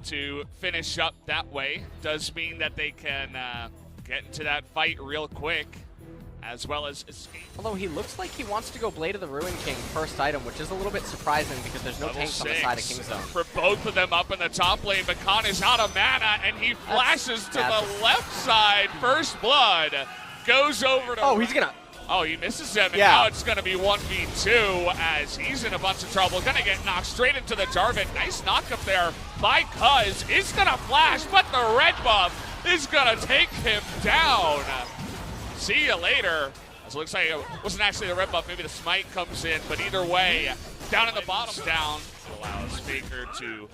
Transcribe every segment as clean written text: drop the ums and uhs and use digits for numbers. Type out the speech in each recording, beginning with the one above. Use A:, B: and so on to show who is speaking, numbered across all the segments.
A: to finish up that way. Does mean that they can get into that fight real quick, as well as escape.
B: Although he looks like he wants to go Blade of the Ruin King first item, which is a little bit surprising because there's no tanks on the side of Kingzone.
A: For both of them up in the top lane, but Khan is out of mana, and he flashes to the left side. First blood goes over to...
B: Oh, he's gonna...
A: Oh, he misses him, and now it's going to be 1v2 as he's in a bunch of trouble. Going to get knocked straight into the Jarvan. Nice knock up there by Cuz. Is going to flash, but the red buff is going to take him down. See you later. As it looks like it wasn't actually the red buff, maybe the smite comes in, but either way, down in the bottom down allows Faker to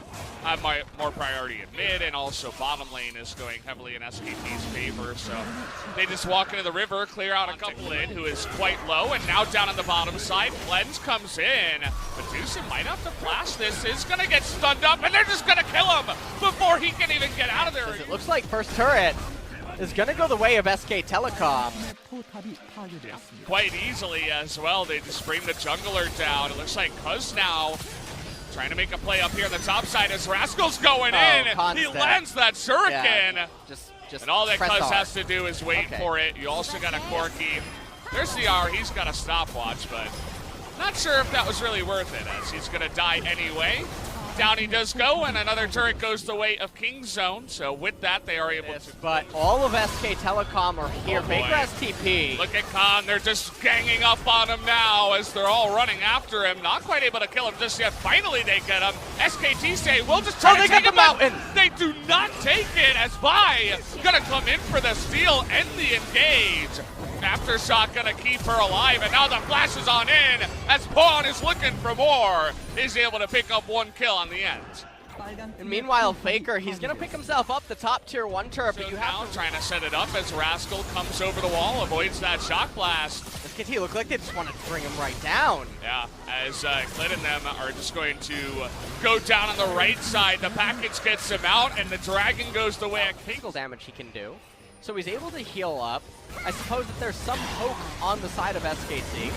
A: have more priority in mid, and also bottom lane is going heavily in SKT's favor, so they just walk into the river, clear out a couple in, who is quite low, and now down on the bottom side, Cleanse comes in, but Deucin might have to flash this, is going to get stunned up, and they're just going to kill him before he can even get out of there.
B: It looks like first turret is going to go the way of SK Telecom.
A: Quite easily as well. They just bring the jungler down. It looks like Cuz now trying to make a play up here on the top side as Rascal's going in. He lands that shuriken.
B: Yeah, just
A: and all that Cuz
B: R.
A: has to do is wait for it. You also got a Corki. There's the R. He's got a stopwatch, but not sure if that was really worth it, as he's going to die anyway. Down he does go, and another turret goes the way of Kingzone. So with that, they are able to.
B: But all of SK Telecom are here. Faker has TP.
A: Look at Khan. They're just ganging up on him now as they're all running after him. Not quite able to kill him just yet. Finally, they get him. SKT say, we'll just try to take him out. They do not take it as Bai gonna come in for the steal and the engage. Aftershock gonna keep her alive, and now the flash is on in as Pawn is looking for more. Is able to pick up one kill on the end.
B: And meanwhile, Faker, he's gonna pick himself up the top tier 1 turret, but you have to...
A: trying to set it up as Rascal comes over the wall, avoids that shock blast.
B: SKT look like they just want to bring him right down.
A: Yeah, as Clint and them are just going to go down on the right side. The package gets him out, and the dragon goes the way of
B: physical damage he can do. So he's able to heal up. I suppose that there's some hope on the side of SKT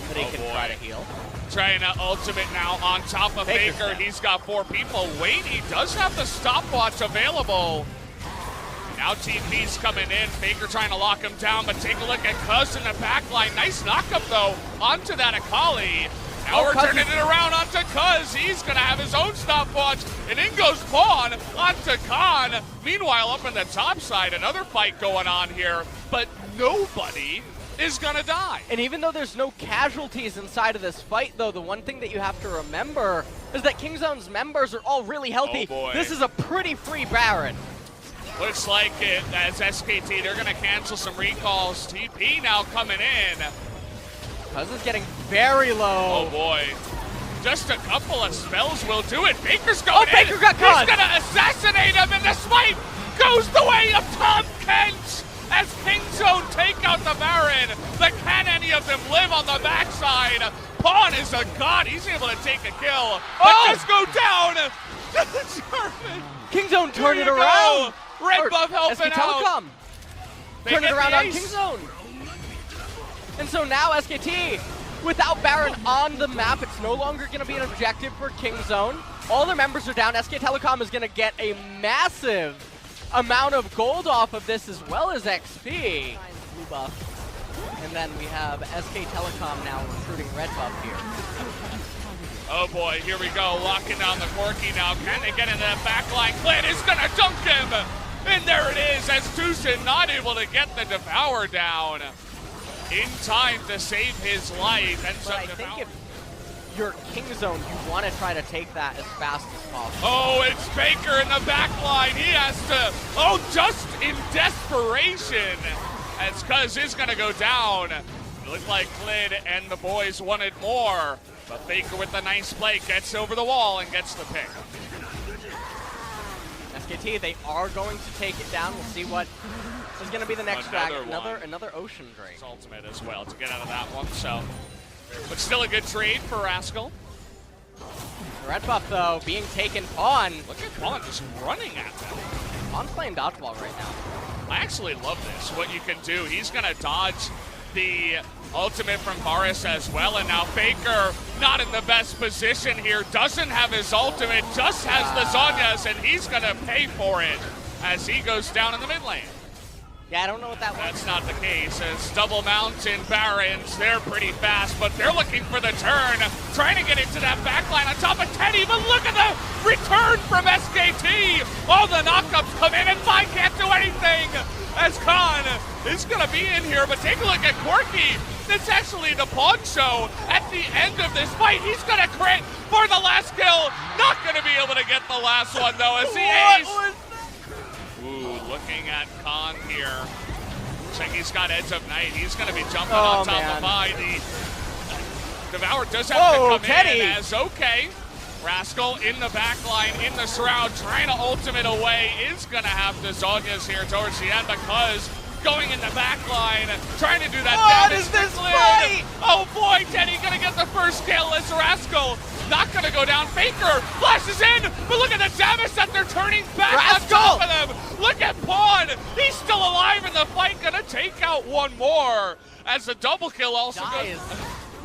B: that he can try to heal.
A: Trying to ultimate now on top of Faker. He's got 4 people. Wait, he does have the stopwatch available. Now TP's coming in. Faker trying to lock him down, but take a look at Cuz in the back line. Nice knockup, though, onto that Akali. Now we're turning it around onto Cuz. He's going to have his own stopwatch, and in goes Pawn onto Khan. Meanwhile, up in the top side, another fight going on here, but nobody is going to die.
B: And even though there's no casualties inside of this fight, though, the one thing that you have to remember is that Kingzone's members are all really healthy. This is a pretty free Baron.
A: Looks like it as SKT, they're going to cancel some recalls. TP now coming in.
B: Cuz is getting very low.
A: Oh boy. Just a couple of spells will do it. Baker's going in.
B: Baker got caught.
A: He's gonna assassinate him, and the smite goes the way of Tom Kent as Kingzone take out the Baron. But can any of them live on the backside? Pawn is a god. He's able to take a kill. But just go down.
B: Kingzone turn it around.
A: Red buff helping out.
B: Turn it around on Kingzone. And so now SKT, without Baron on the map, it's no longer going to be an objective for Kingzone. All their members are down. SK Telecom is going to get a massive amount of gold off of this, as well as XP. Blue buff. And then we have SK Telecom now recruiting red buff here.
A: Oh boy, here we go, locking down the Corki now. Can they get into that back line? Clint is going to dunk him! And there it is, as Deucin not able to get the Devour down in time to save his life. And
B: but I think if you're Kingzone, you want to try to take that as fast as possible.
A: Oh, it's Baker in the back line. He has to, just in desperation, as Cuz is going to go down. It looked like Clint and the boys wanted more, but Baker with a nice play gets over the wall and gets the pick.
B: SKT, they are going to take it down. We'll see what is going to be the next drag. Another Ocean Drake.
A: It's ultimate as well to get out of that one, so. But still a good trade for Rascal.
B: Red buff, though, being taken on.
A: Look at Pawn just running at them.
B: Pawn's playing dodgeball right now.
A: I actually love this, what you can do. He's going to dodge the ultimate from Boris as well, and now Faker not in the best position here, doesn't have his ultimate, just has the Zhonya's, and he's gonna pay for it as he goes down in the mid lane.
B: Yeah, I don't know what that was.
A: That's not the case, as double mountain Barons, they're pretty fast, but they're looking for the turn, trying to get into that backline on top of Teddy, but look at the return from SKT! All the knockups come in, and Fine can't do anything, as Khan is gonna be in here, but take a look at Quirky. It's actually the Pawn Show at the end of this fight. He's gonna crit for the last kill, not gonna be able to get the last one though, as the ace. Ooh, looking at Khan here. Looks like he's got Edge of Night. He's going to be jumping on top of I. The Devour does have to come
B: Teddy.
A: in as okay. Rascal in the back line, in the Shroud, trying to ultimate away. Is going to have the Zhonya's here towards the end because going in the back line, trying to do that damage.
B: What is this fight?
A: Oh boy, Teddy going to get the first kill as Rascal. Not gonna go down. Faker flashes in, but look at the damage that they're turning back on top of them. Look at Pawn. He's still alive in the fight. Gonna take out one more as the double kill also goes.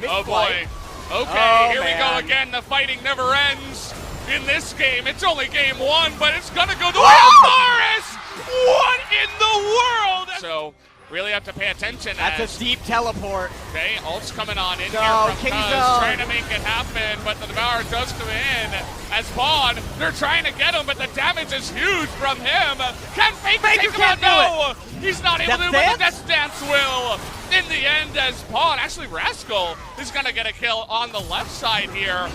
A: Oh boy. Okay, here we go again. The fighting never ends in this game. It's only game one, but it's gonna go the way of Boris. What in the world? So really have to pay attention.
B: That's a deep teleport.
A: Okay, ult's coming on in here from Cuz, trying to make it happen, but the Devour does come in as Pawn. They're trying to get him, but the damage is huge from him. Can Faker take him out? No! He's not able to, but the Death Dance will. In the end, as Pawn, actually Rascal, is going to get a kill on the left side here.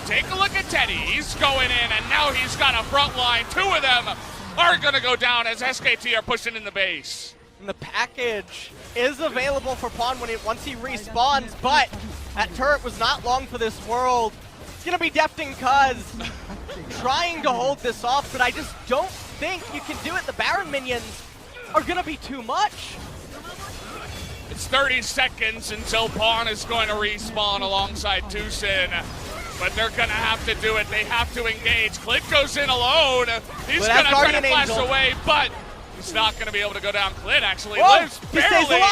A: Take a look at Teddy. He's going in, and now he's got a front line. Two of them are going to go down as SKT are pushing in the base.
B: And the package is available for Pawn once he respawns, but that turret was not long for this world. It's gonna be Defting Cuz trying to hold this off, but I just don't think you can do it. The Baron minions are gonna be too much.
A: It's 30 seconds until Pawn is going to respawn alongside Tucson. But they're gonna have to do it. They have to engage. Click goes in alone. He's gonna try to flash away, but he's not going to be able to go down. Clit actually lives barely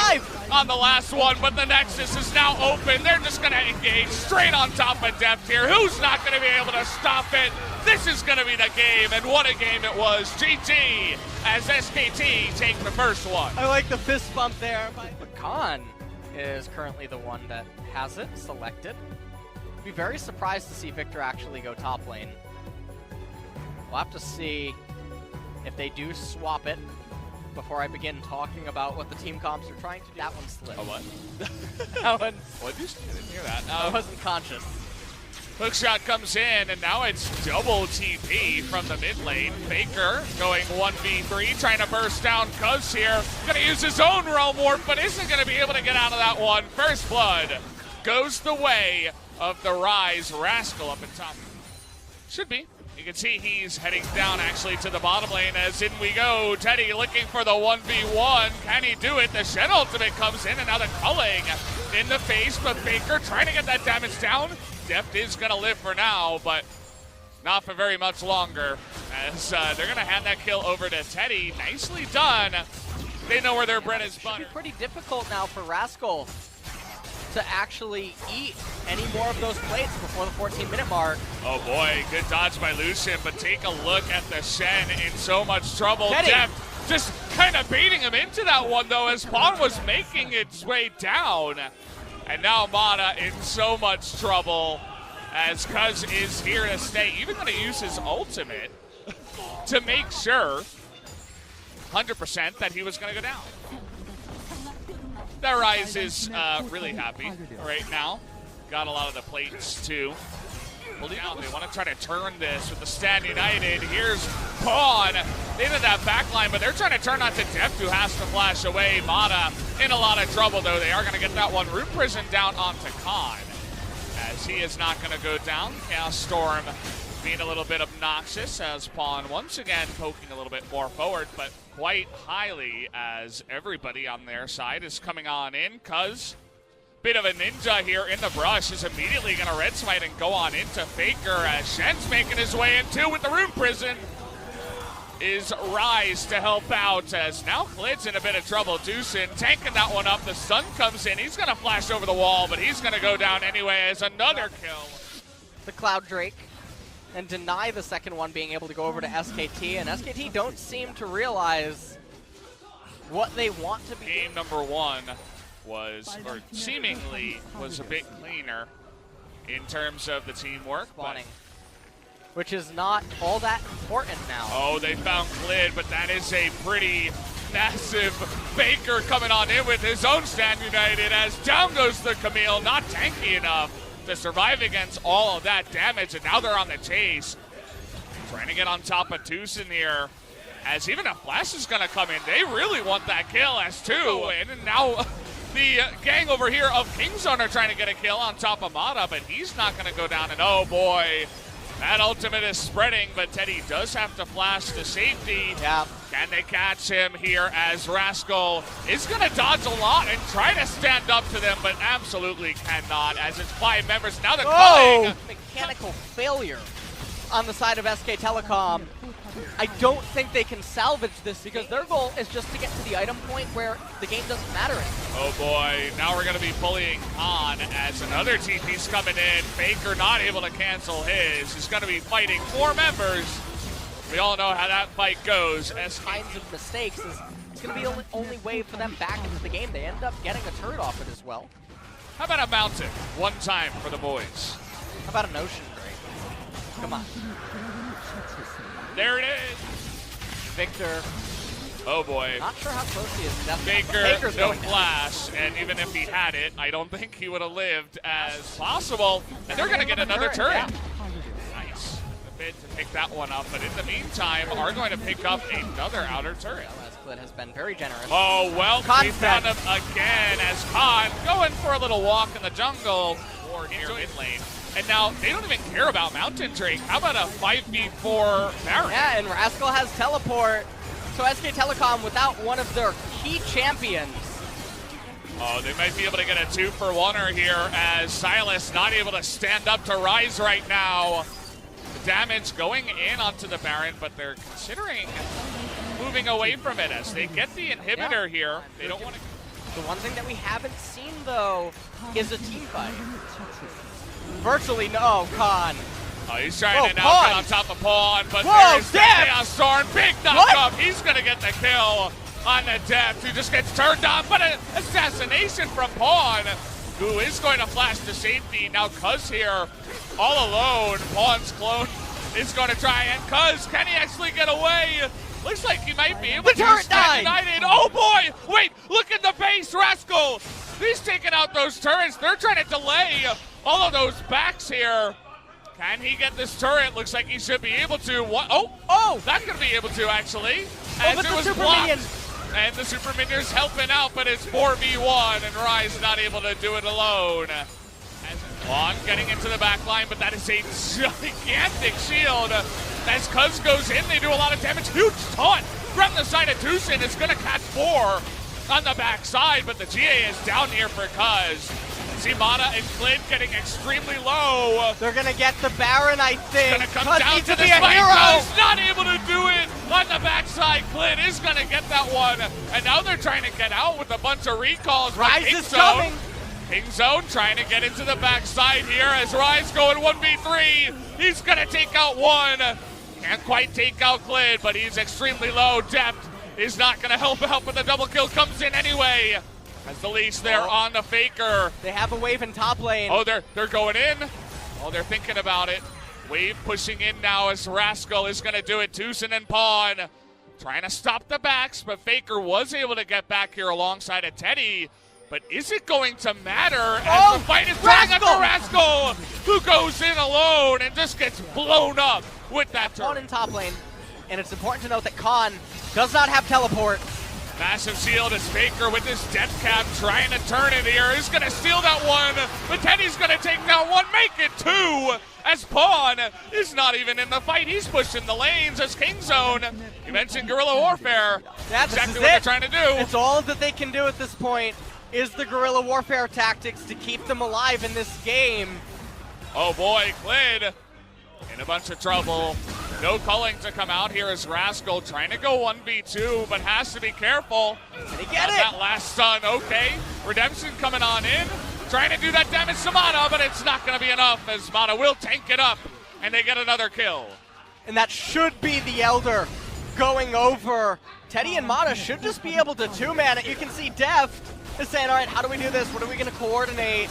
A: on the last one, but the Nexus is now open. They're just going to engage straight on top of Deft here. Who's not going to be able to stop it? This is going to be the game, and what a game it was. GG as SKT take the first one.
B: I like the fist bump there. But Khan is currently the one that has it selected. I'd be very surprised to see Victor actually go top lane. We'll have to see if they do swap it before I begin talking about what the team comps are trying to do. That one slipped.
A: Oh, what?
B: That one.
A: What did you say? I didn't hear that.
B: I wasn't conscious.
A: Hookshot comes in, and now it's double TP from the mid lane. Faker going 1v3, trying to burst down Cuz here. Gonna use his own Realm Warp, but isn't gonna be able to get out of that one. First blood goes the way of the Rise. Rascal up in top. Should be. You can see he's heading down actually to the bottom lane as in we go. Teddy looking for the 1v1. Can he do it? The Shen ultimate comes in and now the culling in the face, but Faker trying to get that damage down. Deft is going to live for now, but not for very much longer as they're going to hand that kill over to Teddy. Nicely done. They know where their bread is buttered.
B: It's pretty difficult now for Rascal to actually eat any more of those plates before the 14-minute mark.
A: Oh boy, good dodge by Lucian, but take a look at the Shen in so much trouble. Deft just kind of baiting him into that one though as Pawn was making its way down. And now Mana in so much trouble as Cuz is here to stay. Even going to use his ultimate to make sure 100% that he was going to go down. That Rise is really happy right now. Got a lot of the plates too. Well, they want to try to turn this with the Stand United. Here's Pawn. They did that backline, but they're trying to turn on to Deft, who has to flash away. Mata in a lot of trouble, though. They are going to get that one. Root Prison down onto Khan, as he is not going to go down. Chaos Storm being a little bit obnoxious, as Pawn once again poking a little bit more forward, but quite highly as everybody on their side is coming on in. Cuz, bit of a ninja here in the brush, is immediately going to red smite and go on into Faker as Shen's making his way in too with the Rune Prison. is Rise to help out, as now Klid's in a bit of trouble. Deucin tanking that one up. The sun comes in. He's going to flash over the wall, but he's going to go down anyway as another kill.
B: The Cloud Drake, and deny the second one being able to go over to SKT, and SKT don't seem to realize what they want to be.
A: Game number one was, or seemingly was, a bit cleaner in terms of the teamwork.
B: Spawning, which is not all that important now.
A: Oh, they found Klid, but that is a pretty massive Faker coming on in with his own Stand United, as down goes the Camille, not tanky enough to survive against all of that damage, and now they're on the chase. Trying to get on top of Deucin here, as even a flash is going to come in. They really want that kill as two win, and now the gang over here of Kingzone are trying to get a kill on top of Mata, but he's not going to go down, and oh boy, that ultimate is spreading, but Teddy does have to flash to safety.
B: Yeah.
A: Can they catch him here, as Rascal is going to dodge a lot and try to stand up to them, but absolutely cannot, as it's 5 members. Now they're calling.
B: Mechanical failure on the side of SK Telecom. I don't think they can salvage this, because their goal is just to get to the item point where the game doesn't matter anymore.
A: Oh boy, now we're going to be bullying on as another TP's coming in. Faker not able to cancel his. He's going to be fighting 4 members. We all know how that fight goes.
B: Kinds of mistakes is it's going to be the only way for them back into the game. They end up getting a turret off it as well.
A: How about a mountain? One time for the boys.
B: How about an ocean drake? Come on.
A: There it is.
B: Victor.
A: Oh boy.
B: Not sure how close he is.
A: Faker, no flash, and even if he had it, I don't think he would have lived as possible. And they're going to get another turret.
B: Yeah.
A: Nice. A bit to pick that one up, but in the meantime, are going to pick up another outer turret.
B: Klid has been very generous.
A: Oh, well, we found him again as Khan going for a little walk in the jungle or near mid lane. And now they don't even care about Mountain Drake. How about a 5v4 Baron?
B: Yeah, and Rascal has teleport. So SK Telecom without one of their key champions.
A: Oh, they might be able to get a 2-for-1er here, as Silas not able to stand up to Rise right now. The damage going in onto the Baron, but they're considering moving away from it as they get the inhibitor here. They don't want to.
B: The one thing that we haven't seen, though, is a team fight. Virtually no, Khan.
A: Oh, he's trying to now get on top of Pawn, but there's the Chaos Storm. Big knock-up. He's going to get the kill on the depth, who just gets turned on, but an assassination from Pawn, who is going to flash to safety. Now Cuz here, all alone. Pawn's clone is going to try, and Cuz, can he actually get away? Looks like he might be able to.
B: Turret died.
A: Oh boy! Wait, look at the base, Rascal! He's taking out those turrets. They're trying to delay all of those backs here. Can he get this turret? Looks like he should be able to. What? Oh, that's going to be able to, actually. As
B: but
A: it
B: the
A: was
B: Super
A: blocked.
B: Minion.
A: And the Super Minion's helping out, but it's 4v1, and Rise not able to do it alone. Long getting into the back line, but that is a gigantic shield. As Cuz goes in, they do a lot of damage. Huge taunt from the side of Deucin. It's going to catch 4 on the backside, but the GA is down here for Cuz. Mata and Klid getting extremely low.
B: They're going to get the Baron, I think.
A: Going to come down to the spike. Cuz not able to do it on the backside. Klid is going to get that one. And now they're trying to get out with a bunch of recalls.
B: Rise is coming.
A: Kingzone trying to get into the backside here as Rise going 1v3. He's going to take out one. Can't quite take out Klid, but he's extremely low. Depth is not going to help out, but the double kill comes in anyway. As the leash there on the Faker.
B: They have a wave in top lane.
A: Oh, they're going in. Oh, they're thinking about it. Wave pushing in now as Rascal is going to do it. Deucin and Pawn trying to stop the backs, but Faker was able to get back here alongside of Teddy. But is it going to matter as the fight is turning up to Rascal, who goes in alone and just gets blown up with that turret.
B: Pawn in top lane, and it's important to note that Khan does not have teleport.
A: Massive shield as Faker with his death cap trying to turn it here. He's going to steal that one, but Teddy's going to take that one, make it 2, as Pawn is not even in the fight. He's pushing the lanes as Kingzone. You mentioned guerrilla warfare.
B: That's
A: exactly what they're trying to do.
B: It's all that they can do at this point is the guerrilla warfare tactics to keep them alive in this game.
A: Oh boy, Klid in a bunch of trouble. No culling to come out here as Rascal trying to go 1v2, but has to be careful.
B: Did he get it?
A: That last stun, okay. Redemption coming on in, trying to do that damage to Mana, but it's not going to be enough as Mana will tank it up, and they get another kill.
B: And that should be the Elder going over. Teddy and Mana should just be able to two-man it. You can see Deft is saying, all right, how do we do this? What are we going to coordinate?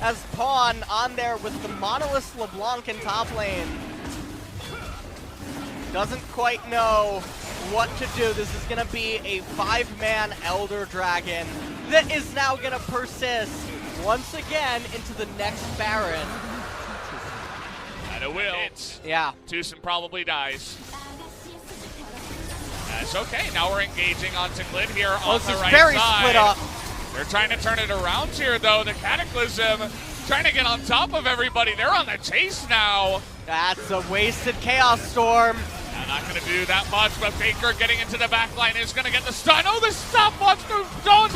B: As Pawn on there with the Monolith LeBlanc in top lane. Doesn't quite know what to do. This is going to be a 5-man Elder Dragon that is now going to persist once again into the next Baron.
A: And it will.
B: Yeah.
A: Tucson probably dies. That's okay. Now we're engaging onto Glid here on the right side.
B: Very split up.
A: They're trying to turn it around here, though. The Cataclysm trying to get on top of everybody. They're on the chase now.
B: That's a wasted Chaos Storm.
A: Not going to do that much, but Faker getting into the back line is going to get the stun. Oh, the stopwatch to Jones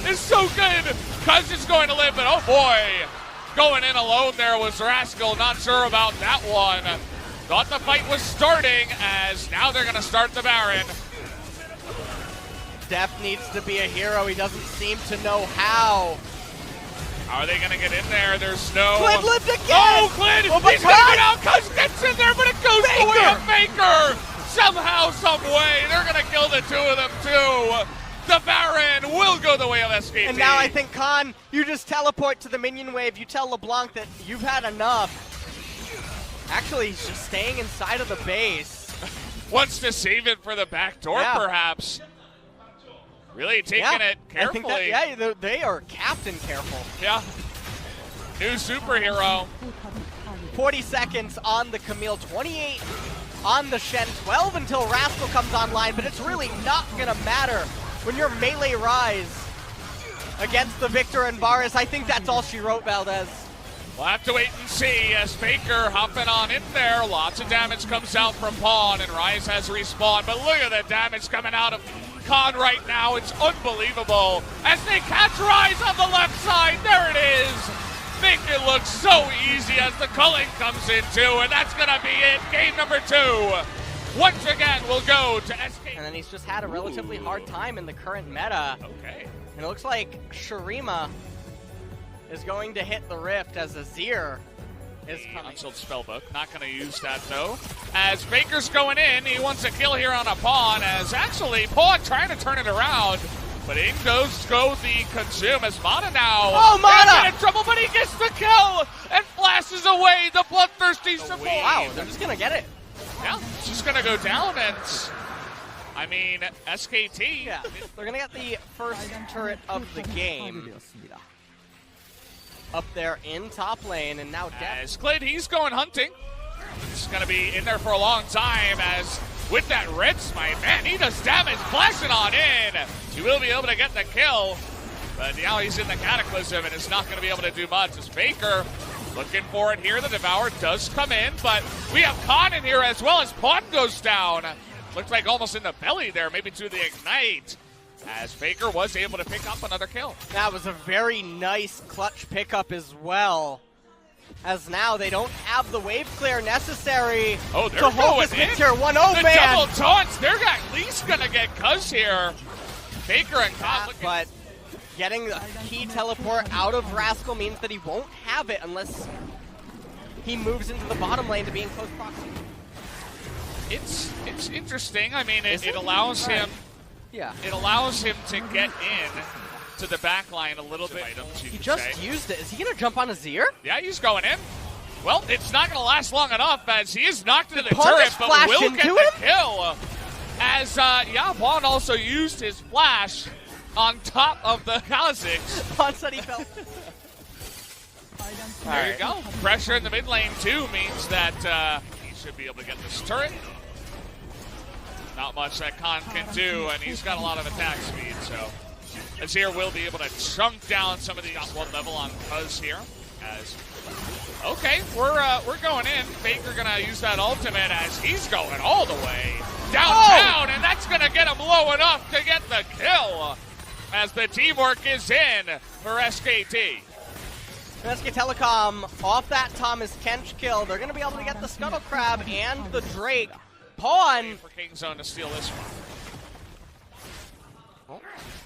A: is so good. Cuz is going to live, but oh boy. Going in alone there was Rascal. Not sure about that one. Thought the fight was starting as now they're going to start the Baron.
B: Def needs to be a hero. He doesn't seem to know how.
A: Are they going to get in there? There's no...
B: Clid lived again!
A: Oh, Clid!
B: Oh,
A: he's going to get out! Cuz gets in there, but it goes the way of Faker! Somehow, some way, they're going to kill the two of them, too! The Baron will go the way of SKT.
B: And now I think, Khan, you just teleport to the minion wave. You tell LeBlanc that you've had enough. Actually, he's just staying inside of the base.
A: Wants to save it for the back door, perhaps. Really taking it carefully.
B: I think that, they are captain careful.
A: Yeah. New superhero.
B: 40 seconds on the Camille, 28 on the Shen, 12 until Rascal comes online, but it's really not going to matter when you're melee rise against the Victor and Varus. I think that's all she wrote, Valdez.
A: We'll have to wait and see as Faker hopping on in there. Lots of damage comes out from Pawn, and Rise has respawned, but look at the damage coming out of Khan right now. It's unbelievable as they catch Rise on the left side. There it is. Make it look so easy as the culling comes in too, and that's gonna be it. Game number 2. Once again, we'll go to SK.
B: And then he's just had a relatively hard time in the current meta.
A: Okay.
B: And it looks like Shurima is going to hit the Rift as Azir is coming.
A: Unsealed Spellbook, not going to use that though. As Faker's going in, he wants a kill here on a Pawn, as actually Pawn trying to turn it around. But in goes the Consume as Mana now.
B: Oh, Mana!
A: In trouble, but he gets the kill and flashes away the bloodthirsty support.
B: Wow, they're just going to get it.
A: Yeah, it's just going to go down, and I mean, SKT.
B: Yeah, they're going to get the first turret of the game. Up there in top lane, and now Def.
A: As Clid, he's going hunting. He's going to be in there for a long time, as with that red smite, man, he does damage, flashing on in. He will be able to get the kill, but now he's in the Cataclysm, and is not going to be able to do much. As Faker looking for it here, the Devour does come in, but we have Khan in here as well as Pawn goes down. Looks like almost in the belly there, maybe to the Ignite. As Faker was able to pick up another kill.
B: That was a very nice clutch pickup as well. As now they don't have the wave clear necessary to hold this mid-tier 1-0, man.
A: The double taunts, they're at least going to get Cuz here. Faker and Khan looking.
B: But getting the key teleport out of Rascal means that he won't have it unless he moves into the bottom lane to be in close proximity.
A: It's interesting. I mean, it allows him.
B: Yeah.
A: It allows him to get in to the back line a little bit.
B: He just used it. Is he going to jump on Azir?
A: Yeah, he's going in. Well, it's not going to last long enough as he is knocked into the turret, but will get the kill. As, Pawn also used his flash on top of the Kha'Zix.
B: Pawn said he fell.
A: There you go. Pressure in the mid lane, too, means that he should be able to get this turret. Not much that Khan can do, and he's got a lot of attack speed, so Azir will be able to chunk down some of the one level on Cuz here. As okay, we're going in. Faker gonna use that ultimate as he's going all the way downtown, and that's gonna get him low enough to get the kill. As the teamwork is in for SKT.
B: And SK Telecom, off that Thomas Kench kill, they're going to be able to get the Scuttle Crab and the Drake. Pawn
A: for Kingzone to steal this one.
B: Oh,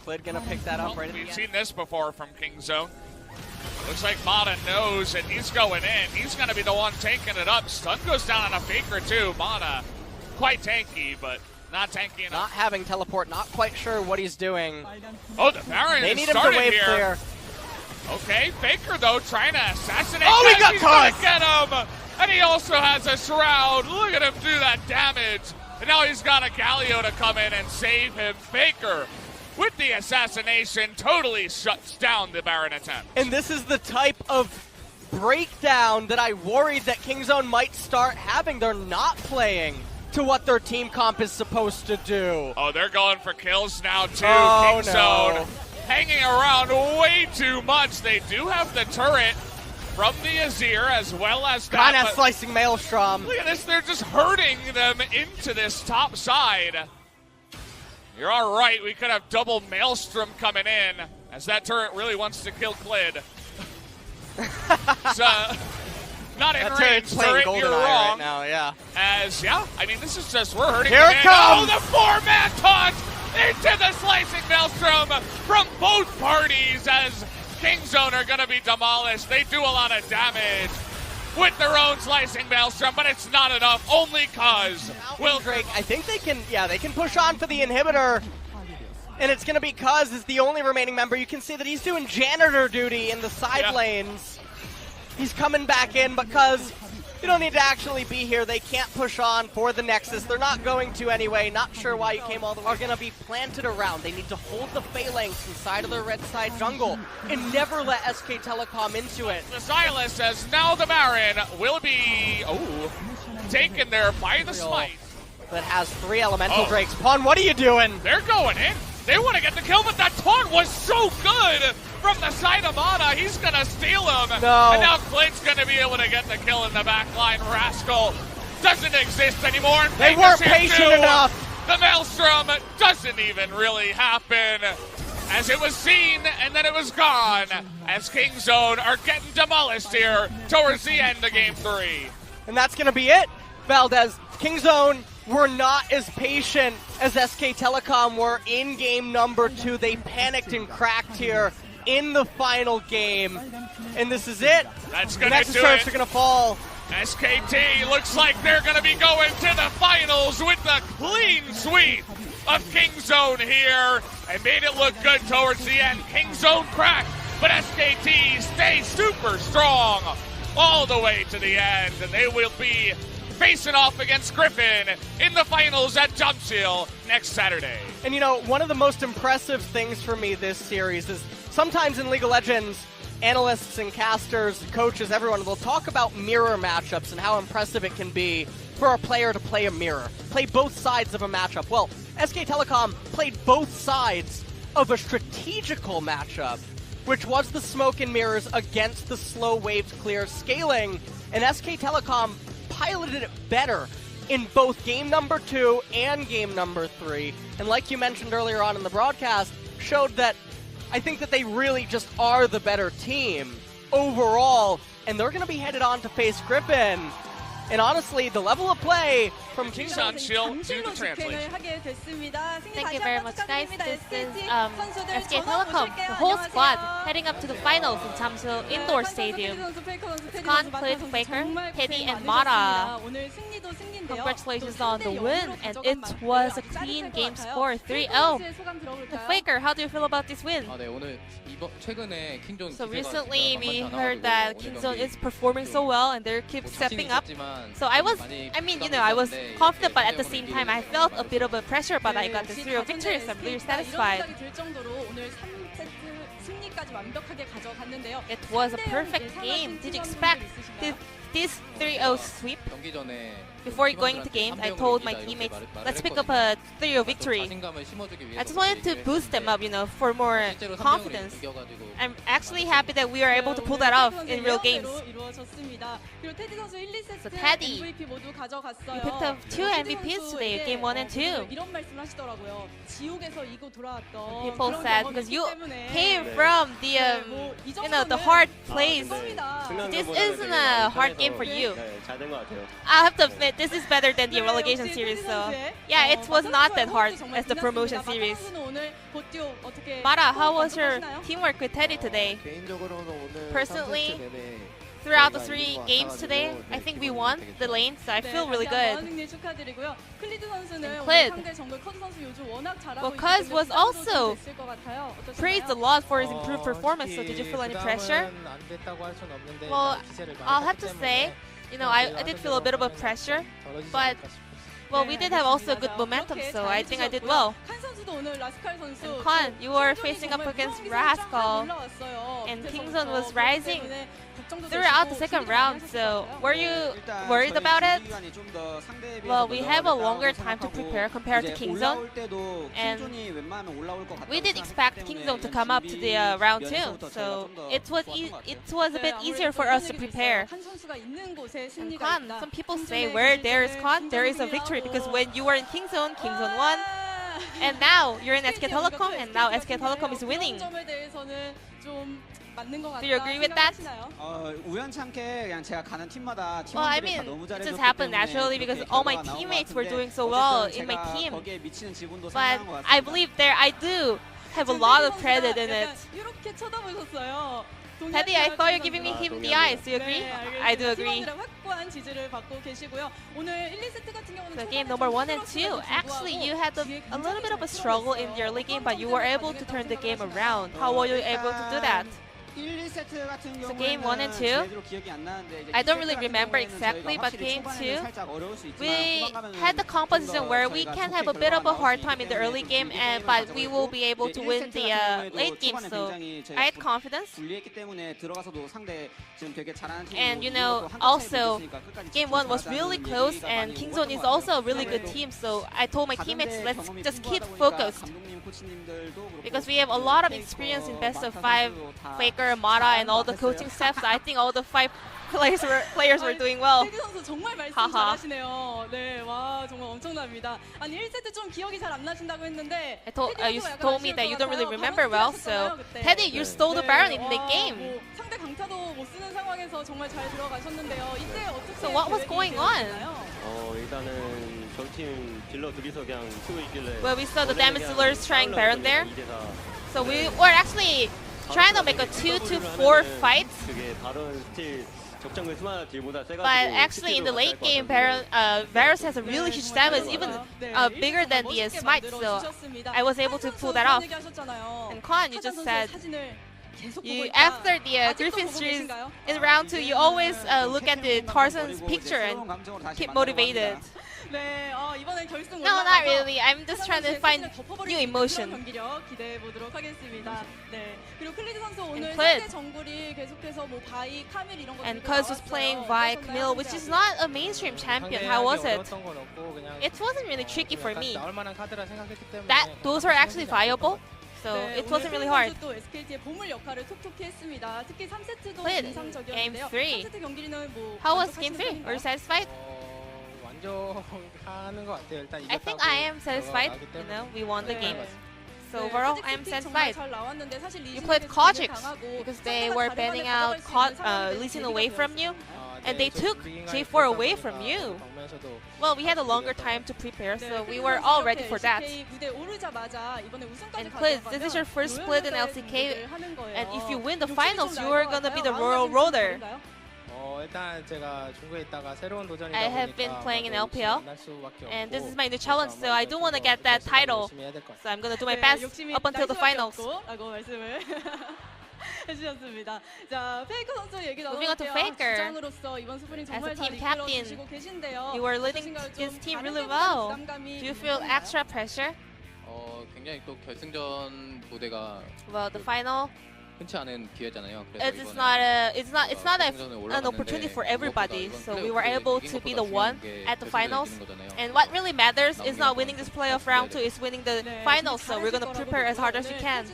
B: Clid gonna pick that up right at the end.
A: We've seen this before from Kingzone. Looks like Mata knows, and he's going in. He's gonna be the one taking it up. Stun goes down on a Faker too. Mata, quite tanky, but not tanky enough.
B: Not having teleport, not quite sure what he's doing.
A: Oh, the Baron
B: They
A: is
B: need him to
A: started
B: wave
A: here.
B: clear.
A: Okay, Faker though trying to assassinate.
B: Oh, he got
A: He's gonna
B: caught!
A: get him, and he also has a Shroud. Look at him do that damage. And now he's got a Galio to come in and save him. Faker, with the assassination, totally shuts down the Baron attempt.
B: And this is the type of breakdown that I worried that Kingzone might start having. They're not playing to what their team comp is supposed to do.
A: Oh, they're going for kills now too.
B: Oh,
A: Kingzone
B: no.
A: hanging around way too much. They do have the turret from the Azir as well as that.
B: Kind of slicing Maelstrom.
A: Look at this, they're just hurting them into this top side. You're all right, we could have double Maelstrom coming in as that turret really wants to kill Clid. Not in range, turret, you're wrong.
B: Right now, yeah.
A: I mean, this is just, we're hurting
B: Here
A: them
B: it
A: in.
B: comes!
A: Oh, the four-man taunt into the slicing Maelstrom from both parties as Kingzone are going to be demolished. They do a lot of damage with their own slicing Maelstrom, but it's not enough, only cause Will
B: Drake, I think they can push on for the inhibitor. And it's going to be Cuz is the only remaining member. You can see that he's doing janitor duty in the side lanes. He's coming back in, but Cuz, you don't need to actually be here. They can't push on for the Nexus. They're not going to anyway. Not sure why you came all the way. Are going to be planted around. They need to hold the phalanx inside of the red side jungle and never let SK Telecom into it.
A: The Silas says now the Baron will be taken there by the smite.
B: That has 3 elemental drakes. Pawn, what are you doing?
A: They're going in. They want to get the kill, but that taunt was so good from the side of Mana. He's going to steal him.
B: No.
A: And now Clint's going to be able to get the kill in the back line. Rascal doesn't exist anymore. And
B: They weren't patient enough.
A: The Maelstrom doesn't even really happen. As it was seen, and then it was gone. As Kingzone are getting demolished here towards the end of Game 3.
B: And that's going to be it, Valdez. Kingzone were not as patient as SK Telecom were in game number 2. They panicked and cracked here in the final game. And this is it.
A: That's going to do it.
B: The Nexus are going to fall.
A: SKT looks like they're going to be going to the finals with the clean sweep of Kingzone here. And made it look good towards the end. Kingzone cracked, but SKT stays super strong all the way to the end. And they will be facing off against Griffin in the finals at Jumpshield next Saturday.
B: And you know, one of the most impressive things for me this series is sometimes in League of Legends, analysts and casters, coaches, everyone will talk about mirror matchups and how impressive it can be for a player to play a mirror, play both sides of a matchup. Well, SK Telecom played both sides of a strategical matchup, which was the smoke and mirrors against the slow waves clear scaling, and SK Telecom piloted it better in both game number 2 and game number 3. And like you mentioned earlier on in the broadcast, showed that I think that they really just are the better team overall. And they're going to be headed on to face Griffin. And honestly, the level of play from
A: Kingzone, she'll do the translation.
C: Thank you very much, guys. This is SK Telecom, the whole squad, heading up to the finals in Jumpshield Indoor Stadium. It's Khan, Clid, Faker, Teddy, and Mara. Congratulations on the win, and it was a clean game score, 3-0. Faker, how do you feel about this win? So recently we heard that Kingzone is performing so well and they keep stepping up. So I was confident, but at the same time I felt a bit of a pressure, but I got the 3-0 victory, so I'm really satisfied. It was a perfect game. Did you expect this 3-0 sweep? before going into games, I told my teammates, let's pick up a 3-0 victory. I just wanted to boost them up, you know, for more confidence. I'm actually happy that we are able to pull that off in real games. So Teddy, we picked up 2 MVPs today, game 1 and 2. People said because you came from the you know, the hard place. This isn't a hard game for you. I have to admit, this is better than the relegation series. So yeah, it was not that hard as the promotion series. Mara, how was your teamwork with Teddy today? Personally, throughout the 3 games today, I think we won the lane, so I feel really good. And Clid, well, Cuz was also praised a lot for his improved performance, so did you feel any pressure? Well, I'll have to say, you know, I did feel a bit of a pressure, but well, we did have also good momentum, so I think I did well. And Kwan, you were facing up against Rascal, and Kingzone was rising throughout the second round, so were you worried about it? Well, we have a longer time to prepare compared to Kingzone, and we did expect Kingzone to come up to the round 2, so it was a bit easier for us to prepare. And Kwan, some people say where there is Kwan, there is a victory, because when you were in Kingzone, Kingzone won, and now you're in SK Telecom, and now SK Telecom is winning. Do you agree with that? Well, I mean, it just happened naturally because all my teammates were doing so well in my team. But I believe I do have a lot of credit in it. Teddy, I thought you're giving him the eyes. Do you agree? I do agree. So game number 1 and 2. Actually, you had a little bit of a struggle in the early game, but you were able to turn the game around. How were you able to do that? So game 1 and 2, I don't really remember exactly, but game 2, we had the composition where we can have a bit of a hard time in the early game, but we will be able to win the late game, so I had confidence. And you know, also, game 1 was really close, and Kingzone is also a really good team, so I told my teammates, let's just keep focused. Because we have a lot of experience in best of 5, Faker, Mara, and all the coaching staff, so I think all the 5 players were doing well. Haha. You told me that you don't really remember well, so Teddy, you stole the Baron in the game. So what was going on? Well, we saw the damage dealers trying Baron there. So we were actually trying to make a 2-4 fight. But actually in the late game, Varus has a really huge damage, even bigger than the Smite, so I was able to pull that off. And Kwan, you just said, after the Griffin series in round 2, you always look at the Tarzan's picture and keep motivated. No, not really. I'm just trying to find new emotion. And Clid. And Cuz was playing Vi, Camille, which is not a mainstream champion. How was it? It wasn't really tricky for me. Those are actually viable. So it wasn't really hard. Clid, game 3. How was game 3? Were you satisfied? I think I am satisfied. You know, we won the game. So overall, I am satisfied. You played Kojic because they were banning out Lee Sin away from you, and they took J4 away from you. Well, we had a longer time to prepare, so we were all ready for that. And Clid, this is your first split in LCK, and if you win the finals, you are gonna be the Royal Roader. I have been playing in LPL, and this is my new challenge, so I do want to get that title. So I'm going to do my best up until the finals. Moving on to Faker, as a team captain, you were leading this team really well. Do you feel extra pressure? Well, the final
D: 흔치 않은 기회잖아요.
C: It's not an opportunity for everybody. So we were able to be the one at the finals. And what really matters is not winning this playoff round 2, it's winning the finals. So we're gonna prepare as hard as we can.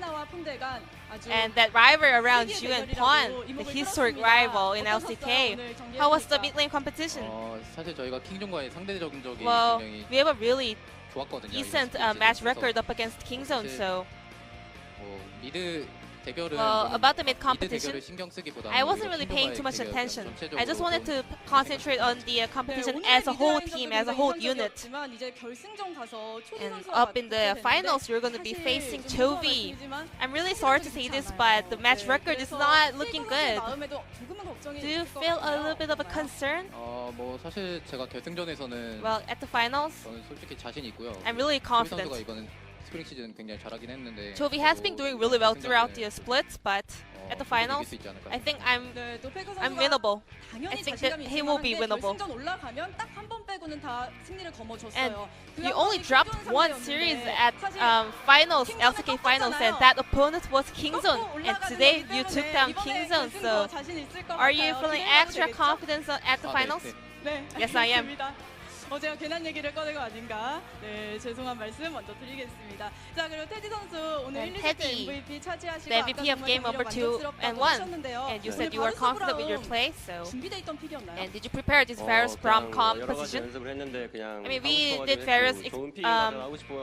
C: And that rivalry around Ju and Pon, the historic rival in LCK. How was the mid lane competition?
D: 사실 저희가 킹존과의 상대적인 적이
C: Well,
D: 굉장히
C: we have a really
D: 좋았거든요.
C: decent match record up against Kingzone. So
D: 미드 대결은
C: about the mid competition,
D: 대결을 신경 쓰기보다는
C: I wasn't really paying too much attention. I just wanted to concentrate on the competition as a whole team, as a whole unit. And up in the finals, you're going to be facing Chovy. I'm really sorry to say this, but the match record is not looking good. Do you feel a little bit of a concern?
D: 뭐 사실 제가 결승전에서는
C: Well, at the finals,
D: 저는 솔직히 자신 있고요.
C: I'm really confident.
D: 선수가 이번엔 스프링 시즌 굉장히 잘하긴 했는데
C: Chovy has been doing really well throughout the splits, but at the finals, I think I'm winnable. I think that he will be winnable. And you only dropped one series at finals, LCK finals, and that opponent was Kingzone. And today you took down Kingzone. So are you feeling extra confidence at the finals? Yes, I am.
E: 제가 괜한 얘기를 꺼내고 아닌가. 네, 죄송한 말씀 먼저 드리겠습니다. 자, 그리고 테디 선수 오늘 1, 2세트 MVP 차지하시고
C: the MVP of game number 2 and 1. And you said you were confident with your play, so.
E: 준비돼 있던 픽이었나요?
C: And did you prepare this various rom-com position? I mean, we did various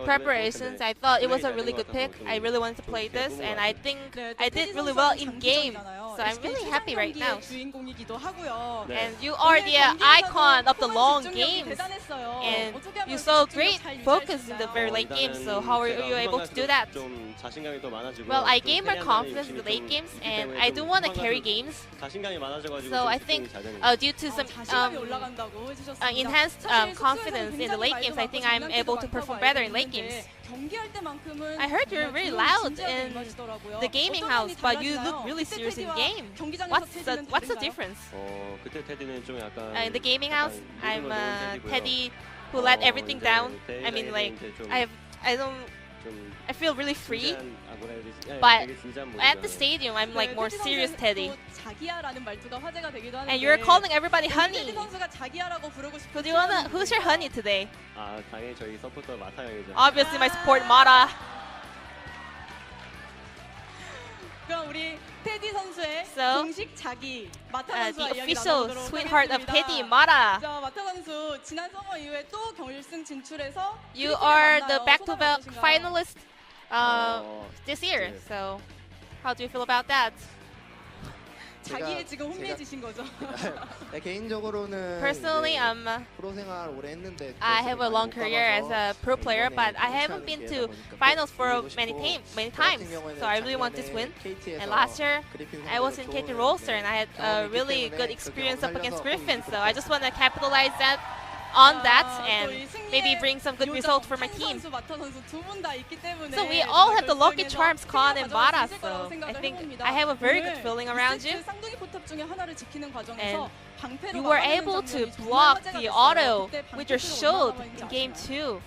C: preparations. I thought it was a really good pick. I really wanted to play this, and I think I did really well in game. So I'm really happy right now. And you are the icon of the long games. And you saw great focus in the very late game, so how were you able to do that? Well, I gained more confidence in the late games, and I do want to carry games. So I think due to some enhanced confidence in the late games, I think I'm able to perform better in late games. I heard you're very loud in the gaming house, but you look really serious in game. What's the difference? In the gaming house, I'm Teddy who let everything down. I mean, like I feel really free, but at the stadium, I'm like more serious Teddy. And you're calling everybody honey. Who's your honey today? Obviously, my support Mara. So, the official sweetheart of Teddy, Mara. You are the back-to-back finalist this year. So, how do you feel about that?
E: 자기의 지금 혼미해지신 거죠?
F: 개인적으로는
C: Personally,
F: 프로 생활 오래 했는데
C: I have a long career as a pro player, but I haven't been to finals for many times. So I really want this win. And last year, I was in KT roster, and I had a really good experience up against Griffin. So I just want to capitalize on that and maybe bring some good results for my team. So we all have the lucky charms, Khan and Mara, so I think I have a very good feeling around you. And you were able to block the auto with your shield in game 2.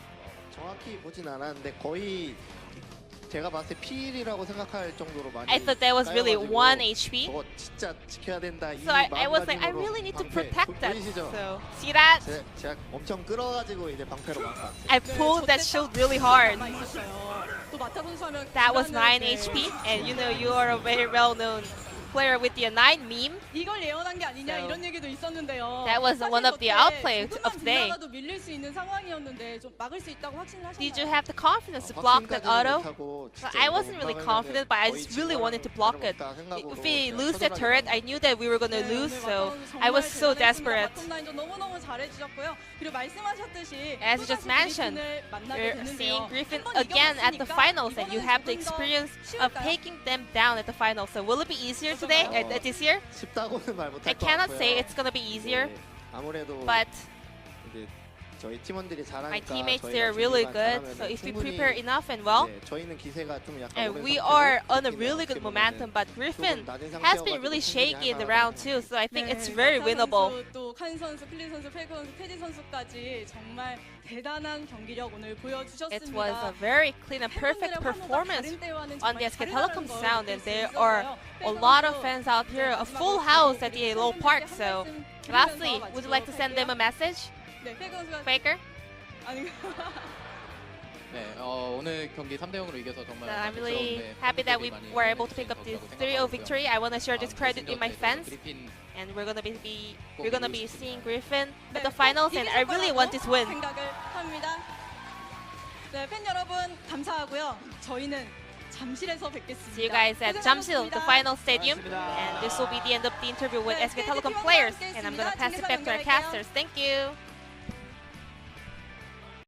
F: 정확히 보진 않았는데 거의 제가 봤을 때 P1이라고 생각할 정도로 많이
C: I thought that was really 1 HP.
F: 저거 진짜 지켜야 된다. 이
C: So I was like, I really need to protect that. So see that?
F: 제가 엄청 끌어가지고 이제 방패로 막았어요.
C: I pulled that shield really hard. That was 9 HP, and you know you are a very well-known player with the 9 meme.
E: 이걸 예언한 게 아니냐 이런 얘기도 있었는데요.
C: That was one of the outplay of today.
E: 밀릴 수 있는 상황이었는데 좀 막을 수 있다고 확신을 하셨나요?
C: Did you have the confidence to block that auto? I wasn't really confident, but I just really wanted to block it. If we lose that turret, I knew that we were going to lose, so I was so desperate.
E: 너무너무 잘해주셨고요. 그리고 말씀하셨듯이
C: As you just mentioned, you're seeing Griffin again at the finals, and you have the experience of taking them down at the finals. So will it be easier today, this year?
F: 쉽다고는 말 못할
C: I
F: 것
C: cannot
F: 같고요.
C: say it's going to be easier,
F: 아무래도
C: but
F: 저희 팀원들이 잘하니까
C: my teammates, they're really good. So if we prepare enough and well,
F: 저희는 기세가 좀 약간
C: and we are on a really good momentum, but Griffin has been really shaky in the round 2, so I think it's very winnable.
E: 또 칸 선수, 클린 선수, 페이커 선수, 테디 선수까지 정말 대단한 경기력 오늘 보여주셨습니다.
C: It was a very clean and perfect performance on the SK Telecom sound, and there are a lot of fans out here, a full house at the Low Park. So, lastly, would you like to send them a message,
E: 네, 페이커 선수가
C: Baker?
E: 아니
D: 네, 오늘 경기 3대0으로 이겨서 정말
C: I'm really happy that we were able to pick up this 3-0 victory. I want to share this credit with my fans, and we're gonna be seeing Griffin at the finals, and I really want this win.
E: 생각을 합니다. 네, 팬 여러분 감사하고요. 저희는 잠실에서 뵙겠습니다.
C: See you guys at Jamsil, the final stadium, and this will be the end of the interview with SK Telecom players, and I'm gonna pass it back to our casters. Thank you.